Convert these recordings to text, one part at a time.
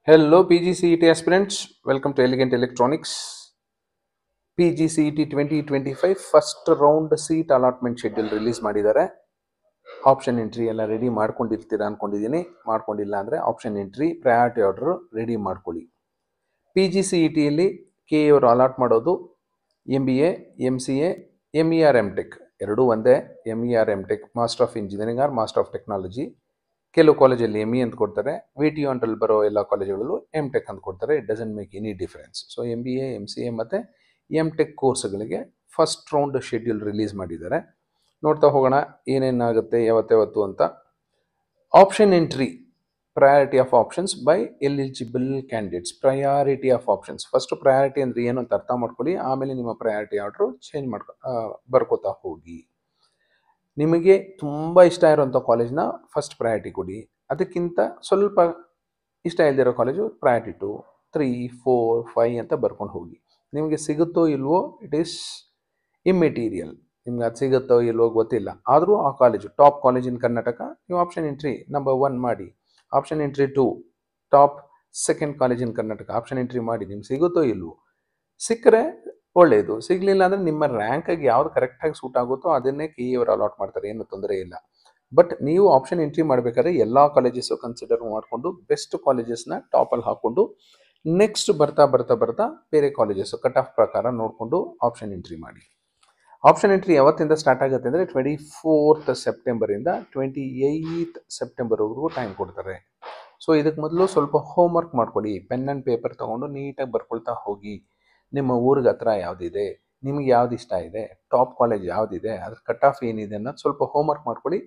Hello PGCET aspirants, welcome to Elegant Electronics. PGCET 2025 first round seat allotment schedule release ಮಾಡಿದ್ದಾರೆ. Option entry ಎಲ್ಲ ready ಮಾಡ್ಕೊಂಡಿರ್ತೀರಾ ಅನ್ಕೊಂಡಿದ್ದೀನಿ. ಮಾಡ್ಕೊಂಡಿಲ್ಲ ಅಂದರೆ option entry priority order ready ಮಾಡ್ಕೊಳ್ಳಿ. PGCETಯಲ್ಲಿ K ಅವರು allot ಮಾಡೋದು MBA, MCA, MER MTech ಎರಡೂ ಒಂದೇ. MER MTech master of engineering or master of technology. ಕೆಲವು ಕಾಲೇಜಲ್ಲಿ ME ಅಂತ ಕೊಡ್ತಾರೆ, VTU ಅಂಡಲ್ಲಿ ಬರೋ ಎಲ್ಲ ಕಾಲೇಜುಗಳಲ್ಲೂ MTech ಅಂತ ಕೊಡ್ತಾರೆ. It doesn't make any difference. So MBA, MCA ಮತ್ತು MTech ಕೋರ್ಸ್ಗಳಿಗೆ ಫಸ್ಟ್ ರೌಂಡ್ ಶೆಡ್ಯೂಲ್ ರಿಲೀಸ್ ಮಾಡಿದ್ದಾರೆ. ನೋಡ್ತಾ ಹೋಗೋಣ ಏನೇನಾಗುತ್ತೆ ಯಾವತ್ತು ಅಂತ. Option entry priority of options by eligible candidates. Priority of options, first priority ಅಂದರೆ ಏನು ಅಂತ ಅರ್ಥ ಮಾಡ್ಕೊಳ್ಳಿ. ಆಮೇಲೆ ನಿಮ್ಮ ಪ್ರಯಾರಿಟಿ ಆರ್ಡ್ರು ಚೇಂಜ್ ಬರ್ಕೋತಾ ಹೋಗಿ. ನಿಮಗೆ ತುಂಬ ಇಷ್ಟ ಇರೋಂಥ ಕಾಲೇಜ್ನ ಫಸ್ಟ್ ಪ್ರಯಾರಿಟಿ ಕೊಡಿ. ಅದಕ್ಕಿಂತ ಸ್ವಲ್ಪ ಇಷ್ಟ ಇಲ್ಲದಿರೋ ಕಾಲೇಜು ಪ್ರಯಾರಿಟಿ 2, 3, 4, 5 ಅಂತ ಬರ್ಕೊಂಡು ಹೋಗಿ. ನಿಮಗೆ ಸಿಗುತ್ತೋ ಇಲ್ವೋ ಇಟ್ ಈಸ್ ಇಮ್ಮೆಟೀರಿಯಲ್. ನಿಮ್ಗೆ ಅದು ಸಿಗುತ್ತೋ ಇಲ್ವೋ ಗೊತ್ತಿಲ್ಲ, ಆದರೂ ಆ college top college in Karnataka, ನೀವು ಆಪ್ಷನ್ ಎಂಟ್ರಿ ನಂಬರ್ 1 ಮಾಡಿ. Option entry 2 top second college in Karnataka option entry ಮಾಡಿ. ನಿಮ್ಗೆ ಸಿಗುತ್ತೋ ಇಲ್ವೋ, ಸಿಕ್ಕರೆ ಒಳ್ಳೆಯದು, ಸಿಗಲಿಲ್ಲ ಅಂದರೆ ನಿಮ್ಮ ರ್ಯಾಂಕಾಗಿ ಯಾವ್ದು ಕರೆಕ್ಟಾಗಿ ಸೂಟ್ ಆಗುತ್ತೋ ಅದನ್ನೇ ಕೆ ಅವರು ಅಲಾಟ್ ಮಾಡ್ತಾರೆ, ಏನು ತೊಂದರೆ ಇಲ್ಲ. ಬಟ್ ನೀವು ಆಪ್ಷನ್ ಎಂಟ್ರಿ ಮಾಡಬೇಕಾದ್ರೆ ಎಲ್ಲ ಕಾಲೇಜಸ್ಸು ಕನ್ಸಿಡರ್ ಮಾಡಿಕೊಂಡು ಬೆಸ್ಟ್ ಕಾಲೇಜಸ್ನ ಟಾಪಲ್ಲಿ ಹಾಕ್ಕೊಂಡು ನೆಕ್ಸ್ಟ್ ಬರ್ತಾ ಬೇರೆ ಕಾಲೇಜಸ್ಸು ಕಟ್ ಆಫ್ ಪ್ರಕಾರ ನೋಡಿಕೊಂಡು ಆಪ್ಷನ್ ಎಂಟ್ರಿ ಮಾಡಿ. ಆಪ್ಷನ್ ಎಂಟ್ರಿ ಯಾವತ್ತಿಂದ ಸ್ಟಾರ್ಟ್ ಆಗುತ್ತೆ ಅಂದರೆ 24th ಸೆಪ್ಟೆಂಬರಿಂದ 28th ಸೆಪ್ಟೆಂಬರ್ವರೆಗೂ ಟೈಮ್ ಕೊಡ್ತಾರೆ. ಸೊ ಇದಕ್ಕೆ ಮೊದಲು ಸ್ವಲ್ಪ ಹೋಮ್ವರ್ಕ್ ಮಾಡ್ಕೊಳ್ಳಿ. ಪೆನ್ ಆ್ಯಂಡ್ ಪೇಪರ್ ತೊಗೊಂಡು ನೀಟಾಗಿ ಬರ್ಕೊಳ್ತಾ ಹೋಗಿ. ನಿಮ್ಮ ಊರಿಗೆ ಹತ್ರ ಯಾವುದಿದೆ, ನಿಮಗೆ ಯಾವ್ದು ಇಷ್ಟ ಇದೆ, ಟಾಪ್ ಕಾಲೇಜ್ ಯಾವುದಿದೆ, ಅದ್ರ ಕಟ್ ಆಫ್ ಏನಿದೆ ಅನ್ನೋದು ಸ್ವಲ್ಪ ಹೋಮ್ವರ್ಕ್ ಮಾಡ್ಕೊಳ್ಳಿ.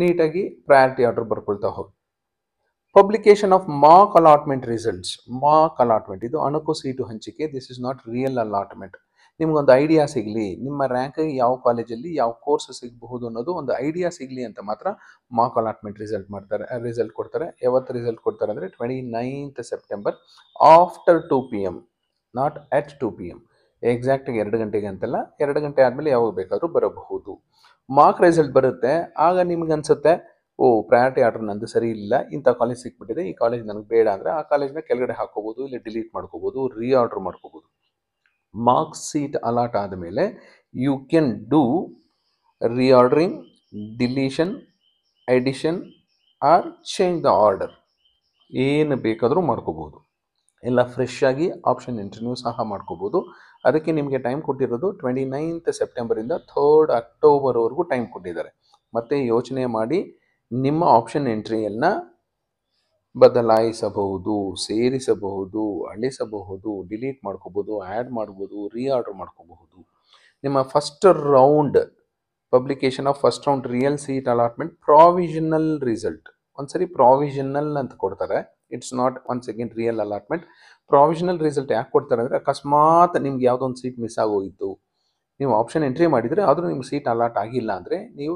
ನೀಟಾಗಿ ಪ್ರಯಾರಿಟಿ ಆರ್ಡರ್ ಬರ್ಕೊಳ್ತಾ ಹೋಗಿ. Publication of mark allotment results. Mark allotment ಇದು ಅಣಕು ಸೀಟು ಹಂಚಿಕೆ. This is not real allotment. ನಿಮ್ಗೊಂದು ಐಡಿಯಾ ಸಿಗಲಿ, ನಿಮ್ಮ ರ್ಯಾಂಕಿಗೆ ಯಾವ ಕಾಲೇಜಲ್ಲಿ ಯಾವ ಕೋರ್ಸ್ ಸಿಗಬಹುದು ಅನ್ನೋದು ಒಂದು ಐಡಿಯಾ ಸಿಗಲಿ ಅಂತ ಮಾತ್ರ ಮಾರ್ಕ್ ಅಲಾಟ್ಮೆಂಟ್ ರಿಸಲ್ಟ್ ಕೊಡ್ತಾರೆ. ಯಾವತ್ತು ರಿಸಲ್ಟ್ ಕೊಡ್ತಾರೆ ಅಂದರೆ 29th September after 2 PM, not at 2 PM. ಎಕ್ಸಾಕ್ಟಾಗಿ 2 ಗಂಟೆಗೆ ಅಂತಲ್ಲ, 2 ಗಂಟೆ ಆದಮೇಲೆ ಯಾವಾಗ ಬೇಕಾದರೂ ಬರಬಹುದು. ಮಾರ್ಕ್ ರಿಸಲ್ಟ್ ಬರುತ್ತೆ, ಆಗ ನಿಮ್ಗೆ ಅನ್ಸುತ್ತೆ ಓ ಪ್ರಯಾರಿಟಿ ಆರ್ಡರ್ ನಂದು ಸರಿ ಇಲ್ಲ, ಇಂಥ ಕಾಲೇಜ್ ಸಿಕ್ಬಿಟ್ಟಿದೆ, ಈ ಕಾಲೇಜ್ ನನಗೆ ಬೇಡ ಅಂದರೆ ಆ ಕಾಲೇಜ್ನ ಕೆಳಗಡೆ ಹಾಕೋಬೋದು, ಇಲ್ಲ ಡಿಲೀಟ್ ಮಾಡ್ಕೋಬೋದು, ರೀಆರ್ಡರ್ ಮಾಡ್ಕೋಬೋದು. ಮಾರ್ಕ್ ಸೀಟ್ ಅಲಾಟ್ ಆದಮೇಲೆ you can do reordering, deletion, addition or change the order. ಏನು ಬೇಕಾದರೂ ಮಾಡ್ಕೋಬೋದು. ಎಲ್ಲ ಫ್ರೆಶ್ ಆಗಿ ಆಪ್ಷನ್ ಎಂಟ್ರಿನೂ ಸಹ ಮಾಡ್ಕೋಬೋದು. ಅದಕ್ಕೆ ನಿಮಗೆ ಟೈಮ್ ಕೊಟ್ಟಿರೋದು 29th ಸೆಪ್ಟೆಂಬರಿಂದ 3rd ಅಕ್ಟೋಬರ್ವರೆಗೂ ಟೈಮ್ ಕೊಟ್ಟಿದ್ದಾರೆ. ಮತ್ತೆ ಯೋಚನೆ ಮಾಡಿ, ನಿಮ್ಮ ಆಪ್ಷನ್ ಎಂಟ್ರಿಯನ್ನು ಬದಲಾಯಿಸಬಹುದು, ಸೇರಿಸಬಹುದು, ಅಳಿಸಬಹುದು, ಡಿಲೀಟ್ ಮಾಡ್ಕೋಬೋದು, ಆ್ಯಡ್ ಮಾಡ್ಬೋದು, ರೀಆರ್ಡರ್ ಮಾಡ್ಕೋಬಹುದು. ನಿಮ್ಮ first round publication of first round real seat allotment provisional result. ಒಂದ್ಸರಿ ಪ್ರಾವಿಷನಲ್ ಅಂತ ಕೊಡ್ತಾರೆ, it's not once again real allotment. Provisional result ಯಾಕೆ ಕೊಡ್ತಾರೆ ಅಂದರೆ ಅಕಸ್ಮಾತ್ ನಿಮ್ಗೆ ಯಾವುದೋ ಒಂದು ಸೀಟ್ ಮಿಸ್ ಆಗೋಗಿತ್ತು, ನೀವು ಆಪ್ಷನ್ ಎಂಟ್ರಿ ಮಾಡಿದರೆ ಆದರೂ ನಿಮ್ಗೆ ಸೀಟ್ ಅಲಾಟ್ ಆಗಿಲ್ಲ ಅಂದರೆ ನೀವು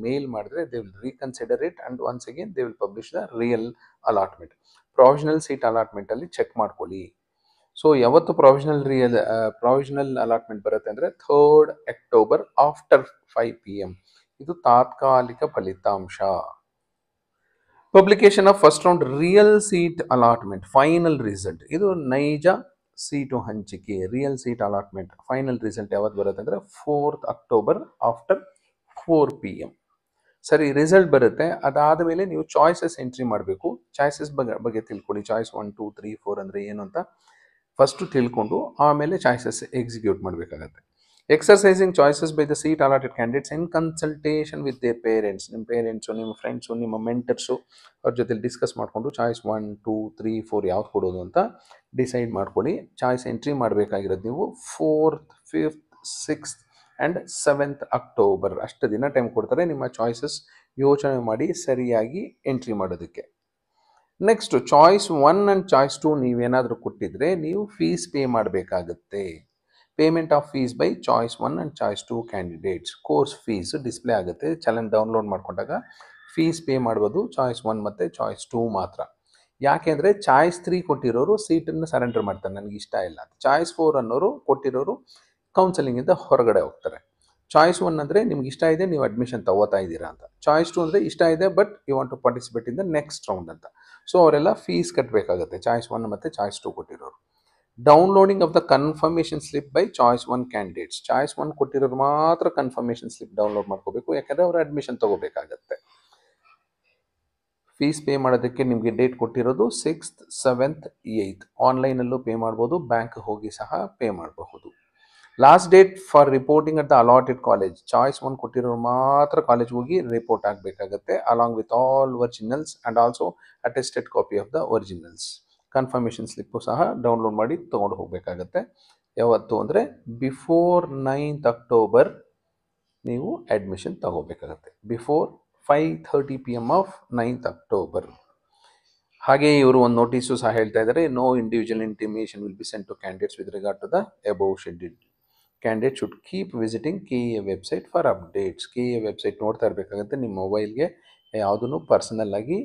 ಮೇಲ್ ಮಾಡಿದ್ರೆ they will reconsider it and once again they will publish the real allotment. Provisional seat ಅಲಾಟ್ಮೆಂಟಲ್ಲಿ ಚೆಕ್ ಮಾಡ್ಕೊಳ್ಳಿ. ಸೊ ಯಾವತ್ತು ಪ್ರಾವಿಷನಲ್ ಅಲಾಟ್ಮೆಂಟ್ ಬರುತ್ತೆ ಅಂದರೆ 3rd ಅಕ್ಟೋಬರ್ ಆಫ್ಟರ್ 5 PM. ಇದು ತಾತ್ಕಾಲಿಕ ಫಲಿತಾಂಶ. Publication of first round real seat allotment final result. ಇದು ನೈಜ ಸೀಟು ಹಂಚಿಕೆ real seat allotment final result ಯಾವತ್ತು ಬರುತ್ತೆ ಅಂದರೆ 4th ಅಕ್ಟೋಬರ್ ಆಫ್ಟರ್ 4 PM. ಸರಿ, ರಿಸಲ್ಟ್ ಬರುತ್ತೆ, ಅದಾದ ಮೇಲೆ ನೀವು ಚಾಯ್ಸಸ್ ಎಂಟ್ರಿ ಮಾಡಬೇಕು. ಚಾಯ್ಸಸ್ ಬಗ್ಗೆ ತಿಳ್ಕೊಳ್ಳಿ. ಚಾಯ್ಸ್ 1, 2, 3, 4 ಅಂದರೆ ಏನು ಅಂತ ಫಸ್ಟು ತಿಳ್ಕೊಂಡು ಆಮೇಲೆ ಚಾಯ್ಸಸ್ ಎಕ್ಸಿಕ್ಯೂಟ್ ಮಾಡಬೇಕಾಗತ್ತೆ. ಎಕ್ಸರ್ಸೈಸಿಂಗ್ choices by the seat allotted candidates in consultation with their parents. ನಿಮ್ಮ ಪೇರೆಂಟ್ಸು, ನಿಮ್ಮ ಫ್ರೆಂಡ್ಸು, ನಿಮ್ಮ ಮೆಂಟರ್ಸು ಅವ್ರ ಜೊತೆ ಡಿಸ್ಕಸ್ ಮಾಡಿಕೊಂಡು ಚಾಯ್ಸ್ 1, 2, 3, 4 ಯಾವ್ದು ಕೊಡೋದು ಅಂತ ಡಿಸೈಡ್ ಮಾಡ್ಕೊಳ್ಳಿ. ಚಾಯ್ಸ್ ಎಂಟ್ರಿ ಮಾಡಬೇಕಾಗಿರೋದು ನೀವು 4th, 5th, 6th and 7th October. ಅಷ್ಟು ದಿನ ಟೈಮ್ ಕೊಡ್ತಾರೆ ನಿಮ್ಮ ಚಾಯ್ಸಸ್ ಯೋಚನೆ ಮಾಡಿ ಸರಿಯಾಗಿ ಎಂಟ್ರಿ ಮಾಡೋದಕ್ಕೆ. ನೆಕ್ಸ್ಟ್ ಚಾಯ್ಸ್ 1 ಆ್ಯಂಡ್ ಚಾಯ್ಸ್ 2 ನೀವೇನಾದರೂ ಕೊಟ್ಟಿದ್ರೆ ನೀವು ಫೀಸ್ ಪೇ ಮಾಡಬೇಕಾಗುತ್ತೆ. Payment of fees by choice 1 and choice 2 candidates. Course fees display ಆಗುತ್ತೆ. ಚಲನ್ ಡೌನ್ಲೋಡ್ ಮಾಡ್ಕೊಂಡಾಗ ಫೀಸ್ ಪೇ ಮಾಡ್ಬೋದು ಚಾಯ್ಸ್ 1 ಮತ್ತು ಚಾಯ್ಸ್ 2 ಮಾತ್ರ. ಯಾಕೆಂದರೆ ಚಾಯ್ಸ್ 3 ಕೊಟ್ಟಿರೋರು ಸೀಟನ್ನು ಸರೆಂಡರ್ ಮಾಡ್ತಾರೆ, ನನಗೆ ಇಷ್ಟ ಇಲ್ಲ. ಚಾಯ್ಸ್ 4 ಅನ್ನೋರು ಕೊಟ್ಟಿರೋರು ಕೌನ್ಸಲಿಂಗಿಂದ ಹೊರಗಡೆ ಹೋಗ್ತಾರೆ. ಚಾಯ್ಸ್ 1 ಅಂದರೆ ನಿಮ್ಗೆ ಇಷ್ಟ ಇದೆ, ನೀವು ಅಡ್ಮಿಷನ್ ತಗೋತಾ ಇದ್ದೀರಾ ಅಂತ. ಚಾಯ್ಸ್ 2 ಅಂದರೆ ಇಷ್ಟ ಇದೆ but you want to participate in the next round ಅಂತ. ಸೊ ಅವರೆಲ್ಲ ಫೀಸ್ ಕಟ್ಟಬೇಕಾಗುತ್ತೆ, ಚಾಯ್ಸ್ 1 ಮತ್ತು ಚಾಯ್ಸ್ 2 ಕೊಟ್ಟಿರೋರು. Downloading of the confirmation slip by choice 1 candidates. Choice 1 ಕೊಟ್ಟಿರೋರು ಮಾತ್ರ ಕನ್ಫರ್ಮೇಷನ್ ಸ್ಲಿಪ್ ಡೌನ್ಲೋಡ್ ಮಾಡ್ಕೋಬೇಕು, ಯಾಕಂದರೆ ಅವರು ಅಡ್ಮಿಷನ್ ತಗೋಬೇಕಾಗತ್ತೆ. ಫೀಸ್ ಪೇ ಮಾಡೋದಕ್ಕೆ ನಿಮಗೆ ಡೇಟ್ ಕೊಟ್ಟಿರೋದು 6th, 7th, 8th. ಆನ್ಲೈನಲ್ಲೂ ಪೇ ಮಾಡ್ಬೋದು, ಬ್ಯಾಂಕ್ ಹೋಗಿ ಸಹ ಪೇ ಮಾಡಬಹುದು. Last date for reporting at the allotted college. Choice 1 ಕೊಟ್ಟಿರೋರು ಮಾತ್ರ ಕಾಲೇಜ್ ಹೋಗಿ ರಿಪೋರ್ಟ್ ಆಗಬೇಕಾಗತ್ತೆ, along with all originals and also attested copy of the originals. Confirmation slip ಸಹ ಡೌನ್ಲೋಡ್ ಮಾಡಿ ತೊಗೊಂಡು ಹೋಗಬೇಕಾಗತ್ತೆ. ಯಾವತ್ತು ಅಂದರೆ ಬಿಫೋರ್ 9th October ನೀವು ಅಡ್ಮಿಷನ್ ತಗೋಬೇಕಾಗತ್ತೆ, before 5:30 PM of 9th October. ಹಾಗೆ ಇವರು ಒಂದು ನೋಟಿಸು ಸಹ ಹೇಳ್ತಾ ಇದ್ದಾರೆ, no individual intimation will be sent to candidates with regard to the above schedule. Candidate should keep visiting KEA website for updates. KEA website ನೋಡ್ತಾ ಇರಬೇಕಾಗುತ್ತೆ, ನಿಮ್ಮ ಮೊಬೈಲ್ಗೆ ಯಾವುದೂ ಪರ್ಸನಲ್ ಆಗಿ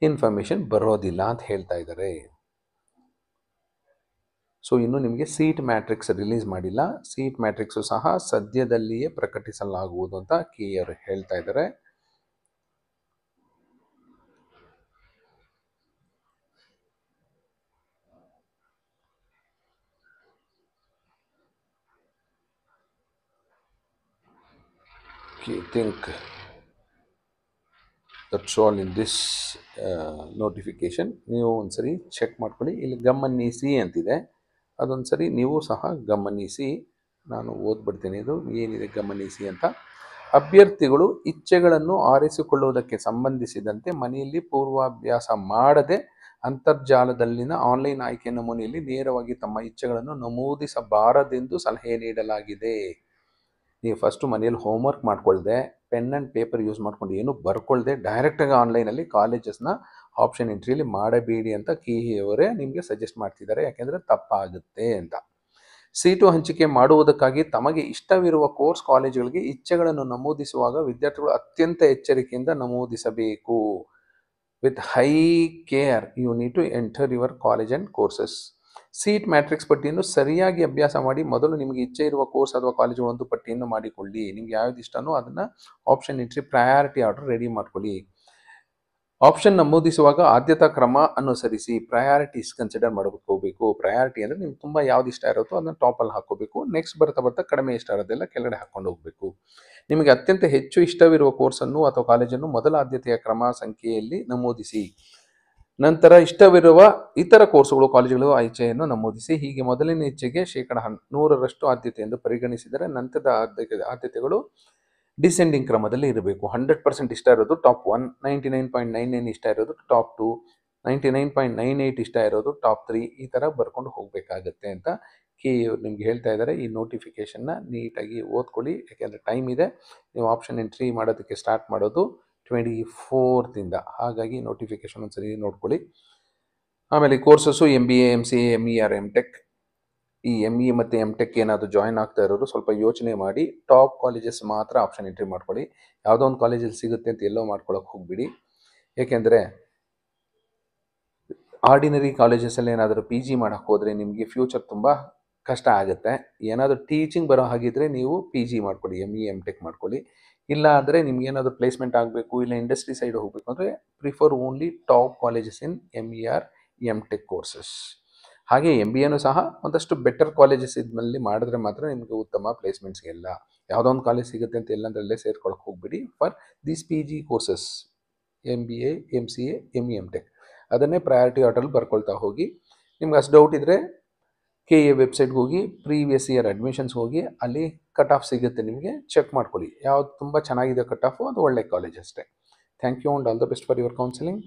ಇನ್ಫಾರ್ಮೇಷನ್ ಬರೋದಿಲ್ಲ ಅಂತ ಹೇಳ್ತಾ ಇದ್ದಾರೆ. ಸೊ ಇನ್ನು ನಿಮಗೆ ಸೀಟ್ ಮ್ಯಾಟ್ರಿಕ್ಸ್ ರಿಲೀಸ್ ಮಾಡಿಲ್ಲ, ಸೀಟ್ ಮ್ಯಾಟ್ರಿಕ್ಸು ಸಹ ಸದ್ಯದಲ್ಲಿಯೇ ಪ್ರಕಟಿಸಲಾಗುವುದು ಅಂತ KEA ಅವರು ಹೇಳ್ತಾ ಇದ್ದಾರೆ. I think that's all in this notification. ನೀವು ಒಂದ್ಸರಿ ಚೆಕ್ ಮಾಡ್ಕೊಳ್ಳಿ, ಇಲ್ಲಿ ಗಮನಿಸಿ ಅಂತಿದೆ, ಅದೊಂದು ಸರಿ ನೀವು ಸಹ ಗಮನಿಸಿ. ನಾನು ಓದ್ಬಿಡ್ತೀನಿ, ಇದು ಏನಿದೆ ಗಮನಿಸಿ ಅಂತ. ಅಭ್ಯರ್ಥಿಗಳು ಇಚ್ಛೆಗಳನ್ನು ಆರಿಸಿಕೊಳ್ಳುವುದಕ್ಕೆ ಸಂಬಂಧಿಸಿದಂತೆ ಮನೆಯಲ್ಲಿ ಪೂರ್ವಾಭ್ಯಾಸ ಮಾಡದೆ ಅಂತರ್ಜಾಲದಲ್ಲಿನ ಆನ್ಲೈನ್ ಆಯ್ಕೆ ನಮೂನೆಯಲ್ಲಿ ನೇರವಾಗಿ ತಮ್ಮ ಇಚ್ಛೆಗಳನ್ನು ನಮೂದಿಸಬಾರದೆಂದು ಸಲಹೆ ನೀಡಲಾಗಿದೆ. ನೀವು ಫಸ್ಟು ಮನೆಯಲ್ಲಿ ಹೋಮ್ವರ್ಕ್ ಮಾಡ್ಕೊಳ್ದೆ, ಪೆನ್ ಆ್ಯಂಡ್ ಪೇಪರ್ ಯೂಸ್ ಮಾಡ್ಕೊಂಡು ಏನು ಬರ್ಕೊಳ್ದೆ ಡೈರೆಕ್ಟಾಗಿ ಆನ್ಲೈನಲ್ಲಿ ಕಾಲೇಜಸ್ನ ಆಪ್ಷನ್ ಎಂಟ್ರಿಯಲ್ಲಿ ಮಾಡಬೇಡಿ ಅಂತ KEA ಅವರೇ ನಿಮಗೆ ಸಜೆಸ್ಟ್ ಮಾಡ್ತಿದ್ದಾರೆ, ಯಾಕೆಂದರೆ ತಪ್ಪಾಗುತ್ತೆ ಅಂತ. ಸೀಟು ಹಂಚಿಕೆ ಮಾಡುವುದಕ್ಕಾಗಿ ತಮಗೆ ಇಷ್ಟವಿರುವ ಕೋರ್ಸ್ ಕಾಲೇಜುಗಳಿಗೆ ಇಚ್ಛೆಗಳನ್ನು ನಮೂದಿಸುವಾಗ ವಿದ್ಯಾರ್ಥಿಗಳು ಅತ್ಯಂತ ಎಚ್ಚರಿಕೆಯಿಂದ ನಮೂದಿಸಬೇಕು. With high care you need to enter your college and courses. Seat matrix ಪಟ್ಟಿಯನ್ನು ಸರಿಯಾಗಿ ಅಭ್ಯಾಸ ಮಾಡಿ ಮೊದಲು ನಿಮಗೆ ಇಚ್ಛೆ ಇರುವ ಕೋರ್ಸ್ ಅಥವಾ ಕಾಲೇಜು ಒಂದು ಪಟ್ಟಿಯನ್ನು ಮಾಡಿಕೊಳ್ಳಿ. ನಿಮ್ಗೆ ಯಾವ್ದು ಇಷ್ಟನೋ ಅದನ್ನು option entry priority order ready ಮಾಡ್ಕೊಳ್ಳಿ. ಆಪ್ಷನ್ ನಮೂದಿಸುವಾಗ ಆದ್ಯತಾ ಕ್ರಮ ಅನುಸರಿಸಿ ಪ್ರಯಾರಿಟೀಸ್ ಕನ್ಸಿಡರ್ ಮಾಡ್ಕೋಬೇಕು. ಪ್ರಯಾರಿಟಿ ಅಂದರೆ ನಿಮ್ಗೆ ತುಂಬ ಯಾವ್ದು ಇಷ್ಟ ಇರುತ್ತೋ ಅದನ್ನು ಟಾಪಲ್ಲಿ ಹಾಕೋಬೇಕು, ನೆಕ್ಸ್ಟ್ ಬರ್ತಾ ಬರ್ತಾ ಕಡಿಮೆ ಇಷ್ಟ ಇರೋದೆಲ್ಲ ಕೆಳಗಡೆ ಹಾಕ್ಕೊಂಡು ಹೋಗಬೇಕು. ನಿಮಗೆ ಅತ್ಯಂತ ಹೆಚ್ಚು ಇಷ್ಟವಿರುವ ಕೋರ್ಸನ್ನು ಅಥವಾ ಕಾಲೇಜನ್ನು ಮೊದಲ ಆದ್ಯತೆಯ ಕ್ರಮ ಸಂಖ್ಯೆಯಲ್ಲಿ ನಮೂದಿಸಿ. ನಂತರ ಇಷ್ಟವಿರುವ ಇತರ ಕೋರ್ಸುಗಳು ಕಾಲೇಜುಗಳು ಇಚ್ಛೆಯನ್ನು ನಮೂದಿಸಿ. ಹೀಗೆ ಮೊದಲಿನ ಇಚ್ಛೆಗೆ 100% ಆದ್ಯತೆ ಎಂದು ಪರಿಗಣಿಸಿದರೆ ನಂತರದ ಆದ್ಯತೆಗಳು ಡಿಸೆಂಡಿಂಗ್ ಕ್ರಮದಲ್ಲಿ ಇರಬೇಕು. 100% ಇಷ್ಟ ಇರೋದು ಟಾಪ್ 1, 99.99 ಇಷ್ಟ ಇರೋದು ಟಾಪ್ 2, 99.98 ಇಷ್ಟ ಇರೋದು ಟಾಪ್ 3, ಈ ಥರ ಬರ್ಕೊಂಡು ಹೋಗಬೇಕಾಗತ್ತೆ ಅಂತ KEA ನಿಮ್ಗೆ ಹೇಳ್ತಾ ಇದ್ದಾರೆ. ಈ ನೋಟಿಫಿಕೇಷನ್ನ ನೀಟಾಗಿ ಓದ್ಕೊಳ್ಳಿ, ಯಾಕೆಂದರೆ ಟೈಮ್ ಇದೆ. ನೀವು ಆಪ್ಷನ್ ಎಂಟ್ರಿ ಮಾಡೋದಕ್ಕೆ ಸ್ಟಾರ್ಟ್ ಮಾಡೋದು 24th ಇಂದ, ಹಾಗಾಗಿ ನೋಟಿಫಿಕೇಷನ್ ಒಂದ್ಸರಿ ನೋಡ್ಕೊಳ್ಳಿ. ಆಮೇಲೆ courses MBA, MCA, MER, MTech. ಈ ME ಮತ್ತು MTech ಏನಾದರೂ ಜಾಯ್ನ್ ಆಗ್ತಾ ಇರೋರು ಸ್ವಲ್ಪ ಯೋಚನೆ ಮಾಡಿ ಟಾಪ್ ಕಾಲೇಜಸ್ ಮಾತ್ರ ಆಪ್ಷನ್ ಎಂಟ್ರಿ ಮಾಡ್ಕೊಳ್ಳಿ. ಯಾವುದೋ ಒಂದು ಕಾಲೇಜಲ್ಲಿ ಸಿಗುತ್ತೆ ಅಂತ ಎಲ್ಲೋ ಮಾಡ್ಕೊಳ್ಳೋಕೆ ಹೋಗ್ಬಿಡಿ, ಏಕೆಂದರೆ ಆರ್ಡಿನರಿ ಕಾಲೇಜಸಲ್ಲಿ ಏನಾದರೂ PG ಮಾಡೋಕ್ಕೆ ಹೋದರೆ ನಿಮಗೆ ಫ್ಯೂಚರ್ ತುಂಬ ಕಷ್ಟ ಆಗುತ್ತೆ. ಏನಾದರೂ ಟೀಚಿಂಗ್ ಬರೋ ಹಾಗಿದ್ರೆ ನೀವು PG ಮಾಡ್ಕೊಳ್ಳಿ, ME, MTech ಮಾಡ್ಕೊಳ್ಳಿ. ಇಲ್ಲ ಅಂದರೆ ನಿಮ್ಗೆ ಏನಾದರೂ ಪ್ಲೇಸ್ಮೆಂಟ್ ಆಗಬೇಕು, ಇಲ್ಲ ಇಂಡಸ್ಟ್ರಿ ಸೈಡ್ ಹೋಗಬೇಕು ಅಂದರೆ ಪ್ರಿಫರ್ ಓನ್ಲಿ ಟಾಪ್ ಕಾಲೇಜಸ್ ಇನ್ MER, MTech ಕೋರ್ಸಸ್. ಹಾಗೆ MBAನೂ ಸಹ ಒಂದಷ್ಟು ಬೆಟರ್ ಕಾಲೇಜಸ್ ಇದ್ದಲ್ಲಿ ಮಾಡಿದ್ರೆ ಮಾತ್ರ ನಿಮಗೆ ಉತ್ತಮ ಪ್ಲೇಸ್ಮೆಂಟ್ಸ್ಗೆಲ್ಲ. ಯಾವುದೋ ಒಂದು ಕಾಲೇಜ್ ಸಿಗುತ್ತೆ ಅಂತ ಎಲ್ಲಂದರಲ್ಲೇ ಸೇರ್ಕೊಳ್ಳೋಕೆ ಹೋಗ್ಬಿಡಿ. For these PG courses MBA, MCA, ME, MTech ಅದನ್ನೇ ಪ್ರಯಾರಿಟಿ ಆರ್ಡರಲ್ಲಿ ಬರ್ಕೊಳ್ತಾ ಹೋಗಿ. ನಿಮ್ಗೆ ಅಷ್ಟು ಡೌಟ್ ಇದ್ದರೆ KEA ವೆಬ್ಸೈಟ್ಗೆ ಹೋಗಿ ಪ್ರೀವಿಯಸ್ ಇಯರ್ ಅಡ್ಮಿಷನ್ಸ್ ಹೋಗಿ ಅಲ್ಲಿ ಕಟ್ ಆಫ್ ಸಿಗುತ್ತೆ, ನಿಮಗೆ ಚೆಕ್ ಮಾಡ್ಕೊಳ್ಳಿ. ಯಾವ್ದು ತುಂಬ ಚೆನ್ನಾಗಿದೆ ಕಟ್ ಆಫು ಅದು ಒಳ್ಳೆ ಕಾಲೇಜ್ ಅಷ್ಟೇ. Thank you and all the best for your counselling.